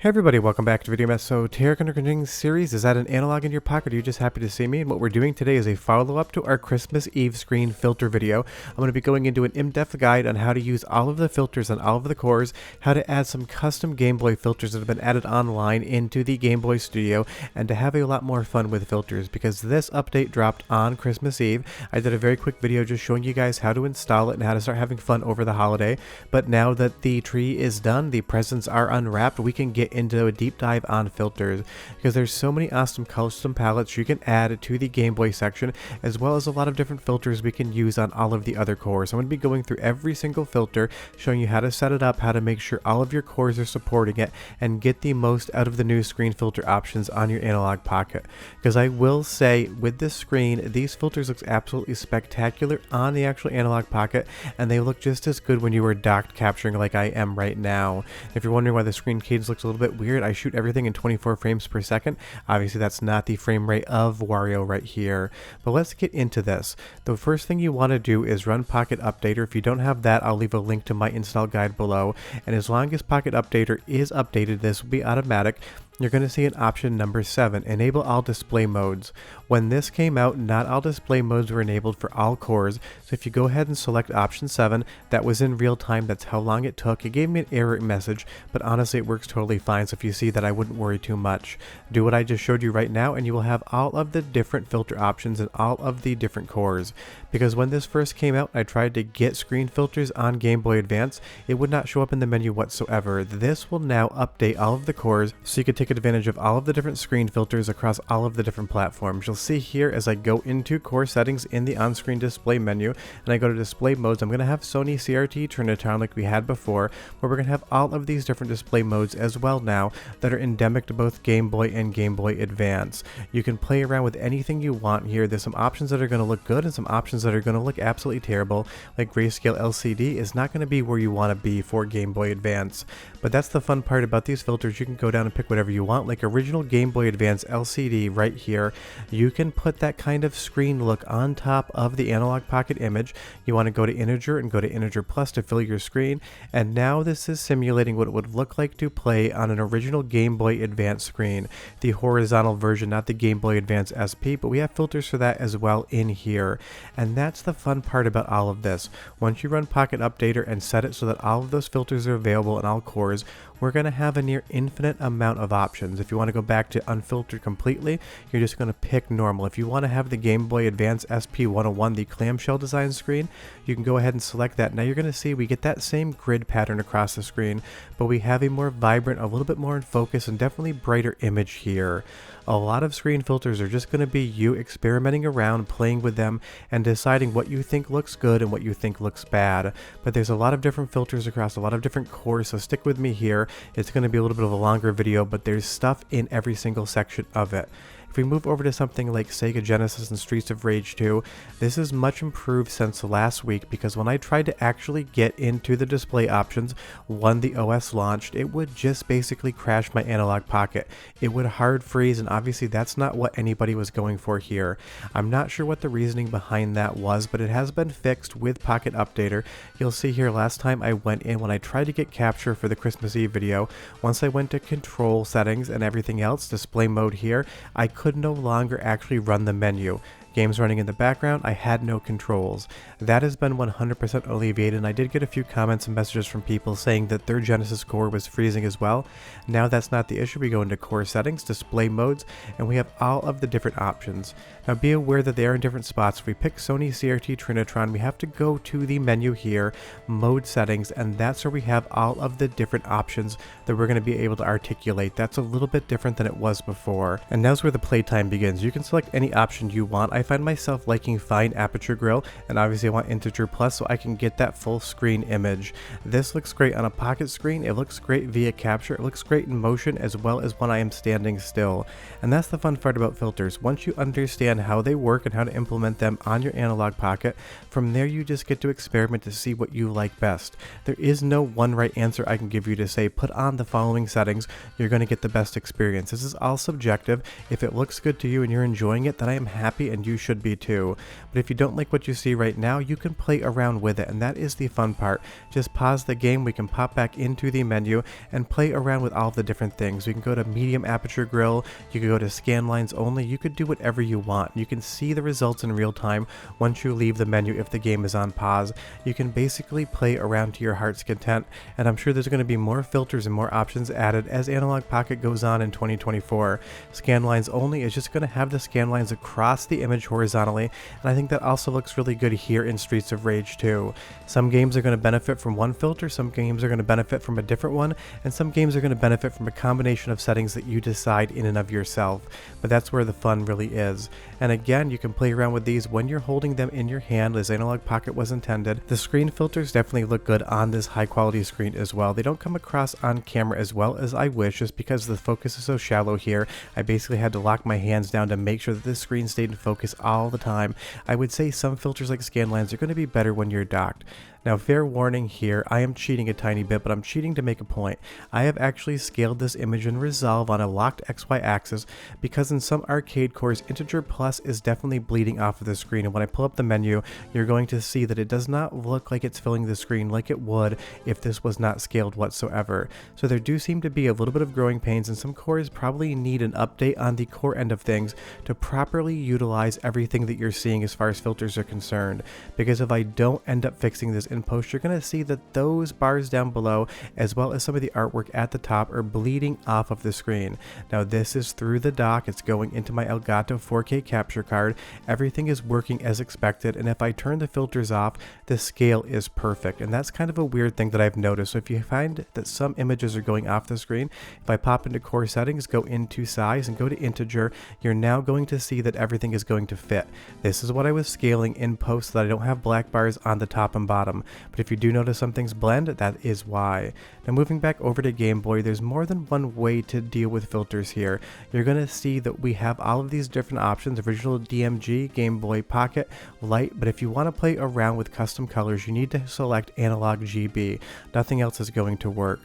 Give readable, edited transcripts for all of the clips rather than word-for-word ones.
Hey everybody, welcome back to Video Mess. So Tarek Undergrading series, is that an analog in your pocket or are you just happy to see me? And what we're doing today is a follow-up to our Christmas Eve screen filter video. I'm going to be going into an in-depth guide on how to use all of the filters on all of the cores, how to add some custom Game Boy filters that have been added online into the Game Boy Studio, and to have a lot more fun with filters because this update dropped on Christmas Eve. I did a very quick video just showing you guys how to install it and how to start having fun over the holiday. But now that the tree is done, the presents are unwrapped, we can get into a deep dive on filters because there's so many awesome custom palettes you can add to the Game Boy section, as well as a lot of different filters we can use on all of the other cores. So I'm going to be going through every single filter, showing you how to set it up, how to make sure all of your cores are supporting it, and get the most out of the new screen filter options on your Analogue Pocket. Because I will say, with this screen, these filters look absolutely spectacular on the actual Analogue Pocket, and they look just as good when you are docked capturing like I am right now. If you're wondering why the screen cadence looks a little bit weird, I shoot everything in 24 frames per second. Obviously that's not the frame rate of Wario right here, but let's get into this. The first thing you want to do is run Pocket Updater. If you don't have that, I'll leave a link to my install guide below, and as long as Pocket Updater is updated, this will be automatic. You're going to see an option number 7, enable all display modes. When this came out, not all display modes were enabled for all cores, so if you go ahead and select option 7, that was in real time, that's how long it took. It gave me an error message, but honestly it works totally fine, so if you see that, I wouldn't worry too much. Do what I just showed you right now and you will have all of the different filter options and all of the different cores. Because when this first came out, I tried to get screen filters on Game Boy Advance, it would not show up in the menu whatsoever. This will now update all of the cores so you can take advantage of all of the different screen filters across all of the different platforms. You'll see here as I go into core settings in the on-screen display menu and I go to display modes, I'm going to have Sony CRT Trinitron like we had before, where we're going to have all of these different display modes as well now that are endemic to both Game Boy and Game Boy Advance. You can play around with anything you want here. There's some options that are going to look good and some options that are going to look absolutely terrible, like grayscale LCD is not going to be where you want to be for Game Boy Advance. But that's the fun part about these filters, you can go down and pick whatever you want, like original Game Boy Advance LCD right here. You can put that kind of screen look on top of the Analogue Pocket image. You want to go to integer and go to integer plus to fill your screen, and now this is simulating what it would look like to play on an original Game Boy Advance screen, the horizontal version, not the Game Boy Advance SP, but we have filters for that as well in here. And that's the fun part about all of this. Once you run Pocket Updater and set it so that all of those filters are available in all cores, we're going to have a near infinite amount of options. If you want to go back to unfiltered completely, you're just going to pick normal. If you want to have the Game Boy Advance SP101, the clamshell design screen, you can go ahead and select that. Now you're going to see we get that same grid pattern across the screen, but we have a more vibrant, a little bit more in focus, and definitely brighter image here. A lot of screen filters are just going to be you experimenting around, playing with them, and deciding what you think looks good and what you think looks bad. But there's a lot of different filters across a lot of different cores, so stick with me here. It's going to be a little bit of a longer video, but there's stuff in every single section of it. If we move over to something like Sega Genesis and Streets of Rage 2, this is much improved since last week, because when I tried to actually get into the display options when the OS launched, it would just basically crash my Analogue Pocket. It would hard freeze, and obviously that's not what anybody was going for here. I'm not sure what the reasoning behind that was, but it has been fixed with Pocket Updater. You'll see here last time I went in when I tried to get capture for the Christmas Eve video, once I went to control settings and everything else, display mode here, I could no longer actually run the menu. Games running in the background, I had no controls. That has been 100% alleviated, and I did get a few comments and messages from people saying that their Genesis core was freezing as well. Now that's not the issue. We go into core settings, display modes, and we have all of the different options. Now be aware that they are in different spots. If we pick Sony CRT Trinitron, we have to go to the menu here, mode settings, and that's where we have all of the different options that we're going to be able to articulate. That's a little bit different than it was before. And now's where the playtime begins. You can select any option you want. I find myself liking fine aperture grill, and obviously I want integer plus so I can get that full screen image. This looks great on a pocket screen, it looks great via capture, it looks great in motion as well as when I am standing still. And that's the fun part about filters. Once you understand how they work and how to implement them on your Analogue Pocket, from there you just get to experiment to see what you like best. There is no one right answer I can give you to say put on the following settings, you're going to get the best experience. This is all subjective. If it looks good to you and you're enjoying it, then I am happy and you you should be too. But if you don't like what you see right now, you can play around with it, and that is the fun part. Just pause the game, we can pop back into the menu and play around with all the different things. We can go to medium aperture grill, you can go to scanlines only, you could do whatever you want. You can see the results in real time once you leave the menu if the game is on pause. You can basically play around to your heart's content, and I'm sure there's going to be more filters and more options added as Analogue Pocket goes on in 2024. Scanlines only is just going to have the scanlines across the image horizontally, and I think that also looks really good here in Streets of Rage 2. Some games are going to benefit from one filter, some games are going to benefit from a different one, and some games are going to benefit from a combination of settings that you decide in and of yourself. But that's where the fun really is. And again, you can play around with these when you're holding them in your hand as Analogue Pocket was intended. The screen filters definitely look good on this high quality screen as well. They don't come across on camera as well as I wish, just because the focus is so shallow here. I basically had to lock my hands down to make sure that this screen stayed in focus all the time. I would say some filters like scanlines are going to be better when you're docked. Now, fair warning here, I am cheating a tiny bit, but I'm cheating to make a point. I have actually scaled this image in Resolve on a locked XY axis because in some arcade cores, integer plus is definitely bleeding off of the screen, and when I pull up the menu, you're going to see that it does not look like it's filling the screen like it would if this was not scaled whatsoever. So there do seem to be a little bit of growing pains, and some cores probably need an update on the core end of things to properly utilize everything that you're seeing as far as filters are concerned. Because if I don't end up fixing this in post, you're going to see that those bars down below, as well as some of the artwork at the top, are bleeding off of the screen. Now this is through the dock, it's going into my Elgato 4K capture card, everything is working as expected, and if I turn the filters off, the scale is perfect. And that's kind of a weird thing that I've noticed. So if you find that some images are going off the screen, if I pop into core settings, go into size, and go to integer, you're now going to see that everything is going to fit. This is what I was scaling in post so that I don't have black bars on the top and bottom. But if you do notice some things blend, that is why. Now moving back over to Game Boy, there's more than one way to deal with filters here. You're going to see that we have all of these different options: original DMG, Game Boy Pocket, Light, but if you want to play around with custom colors, you need to select Analog GB. Nothing else is going to work.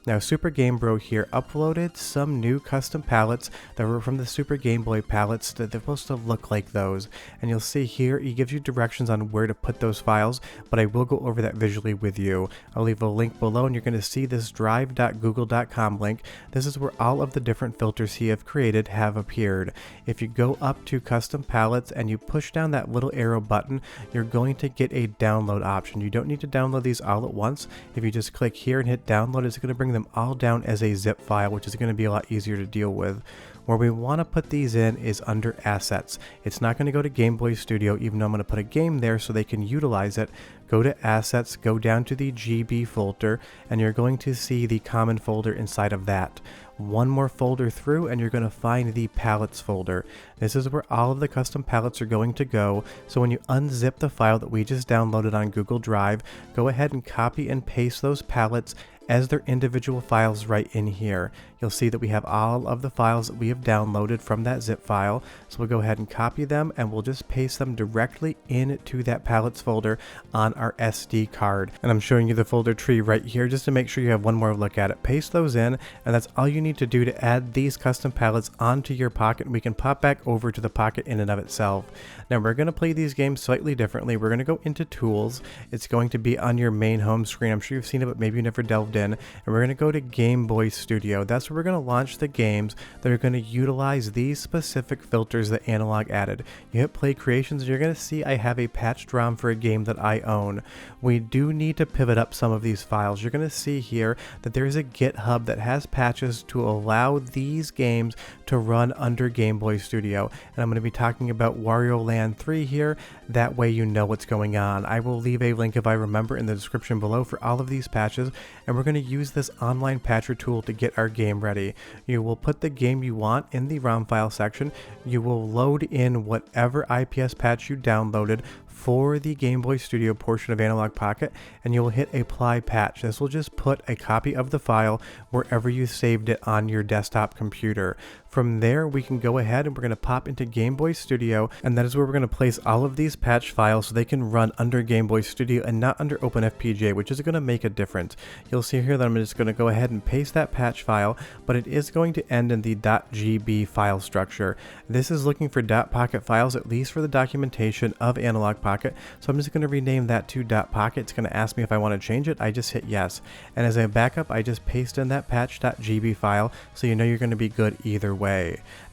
Now, Super Game Bro here uploaded some new custom palettes that were from the Super Game Boy palettes that they're supposed to look like those. And you'll see here, he gives you directions on where to put those files, but I will go over that visually with you. I'll leave a link below, and you're going to see this drive.google.com link. This is where all of the different filters he have created have appeared. If you go up to custom palettes and you push down that little arrow button, you're going to get a download option. You don't need to download these all at once. If you just click here and hit download, it's going to bring them all down as a zip file, which is going to be a lot easier to deal with. Where we want to put these in is under assets. It's not going to go to Game Boy Studio, even though I'm going to put a game there so they can utilize it. Go to assets, go down to the GB folder, and you're going to see the common folder inside of that. One more folder through and you're going to find the palettes folder. This is where all of the custom palettes are going to go. So when you unzip the file that we just downloaded on Google Drive, go ahead and copy and paste those palettes as their individual files right in here. You'll see that we have all of the files that we have downloaded from that zip file. So we'll go ahead and copy them, and we'll just paste them directly into that palettes folder on our SD card. And I'm showing you the folder tree right here just to make sure you have one more look at it. Paste those in, and that's all you need to do to add these custom palettes onto your Pocket. We can pop back over to the Pocket in and of itself. Now we're going to play these games slightly differently. We're going to go into Tools. It's going to be on your main home screen. I'm sure you've seen it, but maybe you never delved in. And we're going to go to Game Boy Studio. That's where we're going to launch the games that are going to utilize these specific filters that Analogue added. You hit Play Creations, and you're going to see I have a patched ROM for a game that I own. We do need to pivot up some of these files. You're going to see here that there is a GitHub that has patches to allow these games to run under Game Boy Studio. And I'm going to be talking about Wario Land 3 here. That way you know what's going on. I will leave a link, if I remember, in the description below for all of these patches, and we're going to use this online patcher tool to get our game ready. You will put the game you want in the ROM file section. You will load in whatever IPS patch you downloaded for the Game Boy Studio portion of Analogue Pocket, and you'll hit Apply Patch. This will just put a copy of the file wherever you saved it on your desktop computer. From there, we can go ahead and we're going to pop into Game Boy Studio, and that is where we're going to place all of these patch files so they can run under Game Boy Studio and not under OpenFPGA, which is going to make a difference. You'll see here that I'm just going to go ahead and paste that patch file, but it is going to end in the .gb file structure. This is looking for .pocket files, at least for the documentation of Analogue Pocket, so I'm just going to rename that to .pocket. It's going to ask me if I want to change it. I just hit yes, and as a backup, I just paste in that patch.gb file, so you know you're going to be good either way.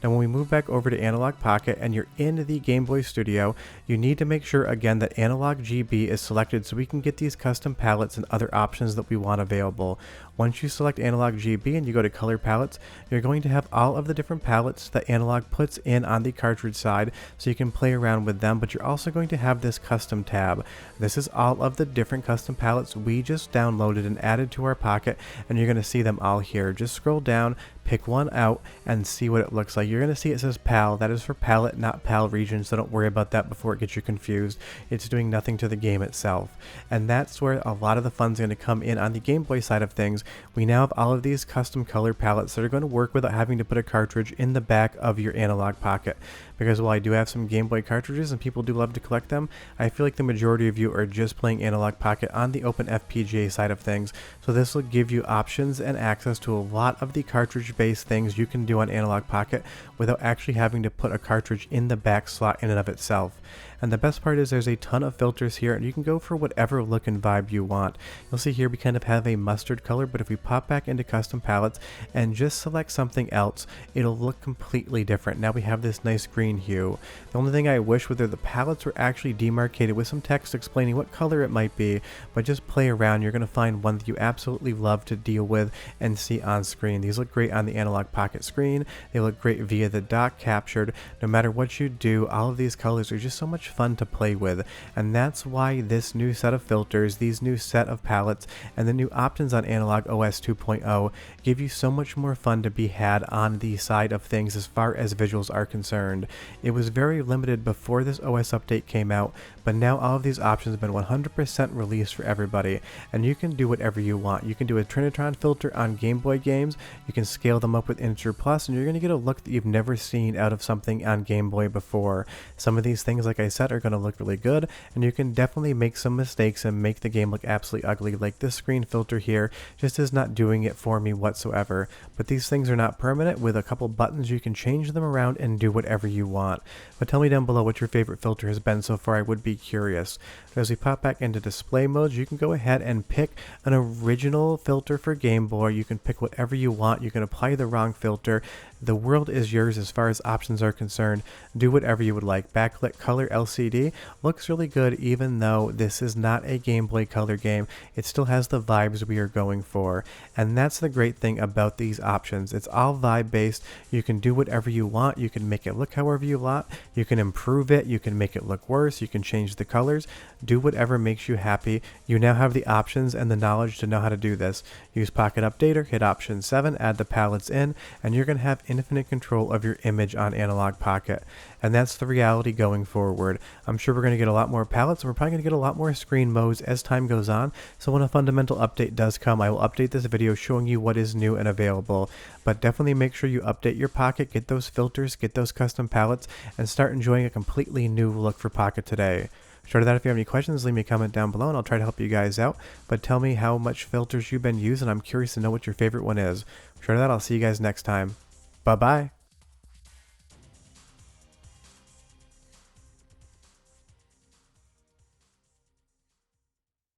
Now when we move back over to Analogue Pocket and you're in the Game Boy Studio, you need to make sure again that Analogue GB is selected so we can get these custom palettes and other options that we want available. Once you select Analogue GB and you go to color palettes, you're going to have all of the different palettes that Analogue puts in on the cartridge side so you can play around with them, but you're also going to have this custom tab. This is all of the different custom palettes we just downloaded and added to our Pocket, and you're going to see them all here. Just scroll down, pick one out, and see what it looks like. You're going to see it says PAL. That is for palette, not PAL region, so don't worry about that before it gets you confused. It's doing nothing to the game itself. And that's where a lot of the fun's going to come in on the Game Boy side of things. We now have all of these custom color palettes that are going to work without having to put a cartridge in the back of your Analogue Pocket. Because while I do have some Game Boy cartridges and people do love to collect them, I feel like the majority of you are just playing Analogue Pocket on the OpenFPGA side of things. So this will give you options and access to a lot of the cartridge-based things you can do on Analogue Pocket without actually having to put a cartridge in the back slot in and of itself. And the best part is there's a ton of filters here, and you can go for whatever look and vibe you want. You'll see here we kind of have a mustard color, but if we pop back into custom palettes and just select something else, it'll look completely different. Now we have this nice green hue. The only thing I wish was that the palettes were actually demarcated with some text explaining what color it might be, but just play around. You're going to find one that you absolutely love to deal with and see on screen. These look great on the Analogue Pocket screen. They look great via the dock captured. No matter what you do, all of these colors are just so much fun to play with, and that's why this new set of filters, these new set of palettes, and the new options on Analogue OS 2.0 give you so much more fun to be had on the side of things as far as visuals are concerned. It was very limited before this OS update came out, but now all of these options have been 100% released for everybody, and you can do whatever you want. You can do a Trinitron filter on Game Boy games, you can scale them up with Integer Plus, and you're going to get a look that you've never seen out of something on Game Boy before. Some of these things, like I said, are going to look really good, and you can definitely make some mistakes and make the game look absolutely ugly, like this screen filter here just is not doing it for me whatsoever. But these things are not permanent. With a couple buttons you can change them around and do whatever you want. But tell me down below what your favorite filter has been so far. I would be curious. As we pop back into display modes, you can go ahead and pick an original filter for Game Boy. You can pick whatever you want. You can apply the wrong filter. The world is yours as far as options are concerned. Do whatever you would like. Backlit color LCD looks really good, even though this is not a Game Boy Color game. It still has the vibes we are going for, and that's the great thing about these options. It's all vibe based. You can do whatever you want. You can make it look however you want. You can improve it. You can make it look worse. You can change the colors. Do whatever makes you happy. You now have the options and the knowledge to know how to do this. Use Pocket Updater, hit option 7, add the palettes in, and you're going to have infinite control of your image on Analogue Pocket. And that's the reality going forward. I'm sure we're going to get a lot more palettes, and we're probably going to get a lot more screen modes as time goes on. So when a fundamental update does come, I will update this video showing you what is new and available. But definitely make sure you update your Pocket, get those filters, get those custom palettes, and start enjoying a completely new look for Pocket today. Short of that, if you have any questions, leave me a comment down below and I'll try to help you guys out. But tell me how much filters you've been using. I'm curious to know what your favorite one is. Short of that, I'll see you guys next time. Bye-bye.